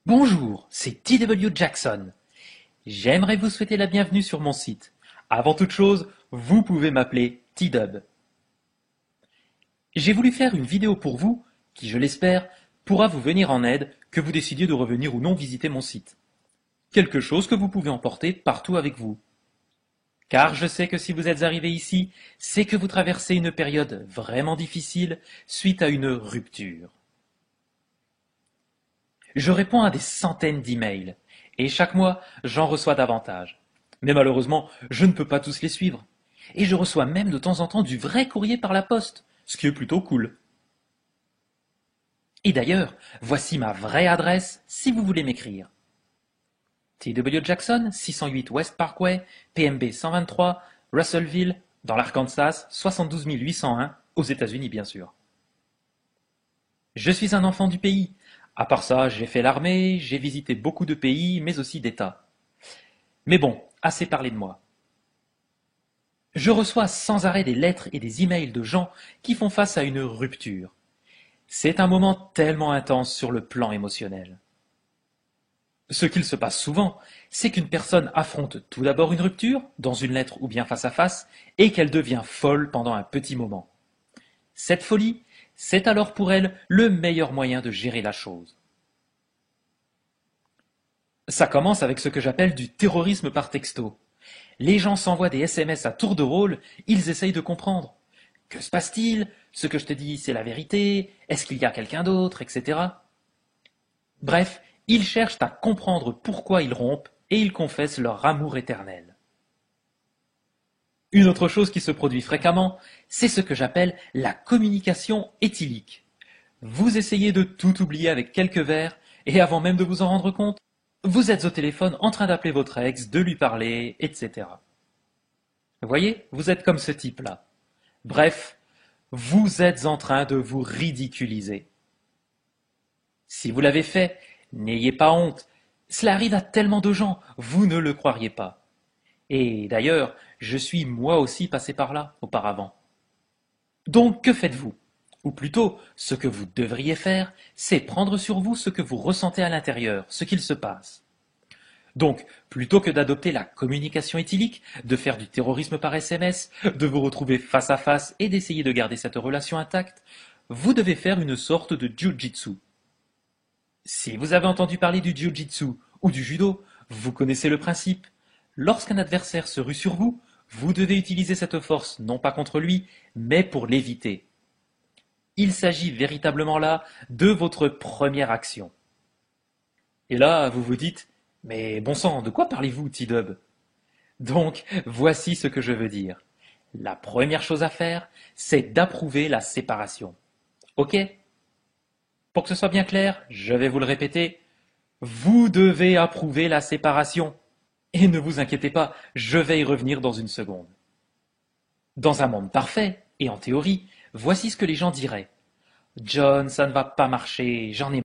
Bonjour, c'est T.W. Jackson. J'aimerais vous souhaiter la bienvenue sur mon site. Avant toute chose, vous pouvez m'appeler T-Dub. J'ai voulu faire une vidéo pour vous, qui je l'espère, pourra vous venir en aide, que vous décidiez de revenir ou non visiter mon site. Quelque chose que vous pouvez emporter partout avec vous. Car je sais que si vous êtes arrivé ici, c'est que vous traversez une période vraiment difficile suite à une rupture. Je réponds à des centaines d'emails, et chaque mois, j'en reçois davantage. Mais malheureusement, je ne peux pas tous les suivre. Et je reçois même de temps en temps du vrai courrier par la poste, ce qui est plutôt cool. Et d'ailleurs, voici ma vraie adresse si vous voulez m'écrire. T.W. Jackson, 608 West Parkway, PMB 123, Russellville, dans l'Arkansas, 72 801, aux États-Unis bien sûr. Je suis un enfant du pays. À part ça, j'ai fait l'armée, j'ai visité beaucoup de pays, mais aussi d'États. Mais bon, assez parlé de moi. Je reçois sans arrêt des lettres et des emails de gens qui font face à une rupture. C'est un moment tellement intense sur le plan émotionnel. Ce qu'il se passe souvent, c'est qu'une personne affronte tout d'abord une rupture, dans une lettre ou bien face à face, et qu'elle devient folle pendant un petit moment. Cette folie, c'est alors pour elle le meilleur moyen de gérer la chose. Ça commence avec ce que j'appelle du terrorisme par texto. Les gens s'envoient des SMS à tour de rôle, ils essayent de comprendre. Que se passe-t-il? Ce que je te dis, c'est la vérité? Est-ce qu'il y a quelqu'un d'autre? Etc. Bref, ils cherchent à comprendre pourquoi ils rompent et ils confessent leur amour éternel. Une autre chose qui se produit fréquemment, c'est ce que j'appelle la communication éthylique. Vous essayez de tout oublier avec quelques vers, et avant même de vous en rendre compte, vous êtes au téléphone en train d'appeler votre ex, de lui parler, etc. Vous voyez, vous êtes comme ce type-là. Bref, vous êtes en train de vous ridiculiser. Si vous l'avez fait, n'ayez pas honte. Cela arrive à tellement de gens, vous ne le croiriez pas. Et d'ailleurs, je suis moi aussi passé par là auparavant. Donc que faites-vous? Ou plutôt, ce que vous devriez faire, c'est prendre sur vous ce que vous ressentez à l'intérieur, ce qu'il se passe. Donc, plutôt que d'adopter la communication éthylique, de faire du terrorisme par SMS, de vous retrouver face à face et d'essayer de garder cette relation intacte, vous devez faire une sorte de jiu-jitsu. Si vous avez entendu parler du jiu-jitsu ou du judo, vous connaissez le principe. Lorsqu'un adversaire se rue sur vous, vous devez utiliser cette force non pas contre lui, mais pour l'éviter. Il s'agit véritablement là de votre première action. Et là, vous vous dites, mais bon sang, de quoi parlez-vous, T-Dub? Donc, voici ce que je veux dire. La première chose à faire, c'est d'approuver la séparation. Ok? Pour que ce soit bien clair, je vais vous le répéter, vous devez approuver la séparation. Et ne vous inquiétez pas, je vais y revenir dans une seconde. Dans un monde parfait, et en théorie, voici ce que les gens diraient. John, ça ne va pas marcher, j'en ai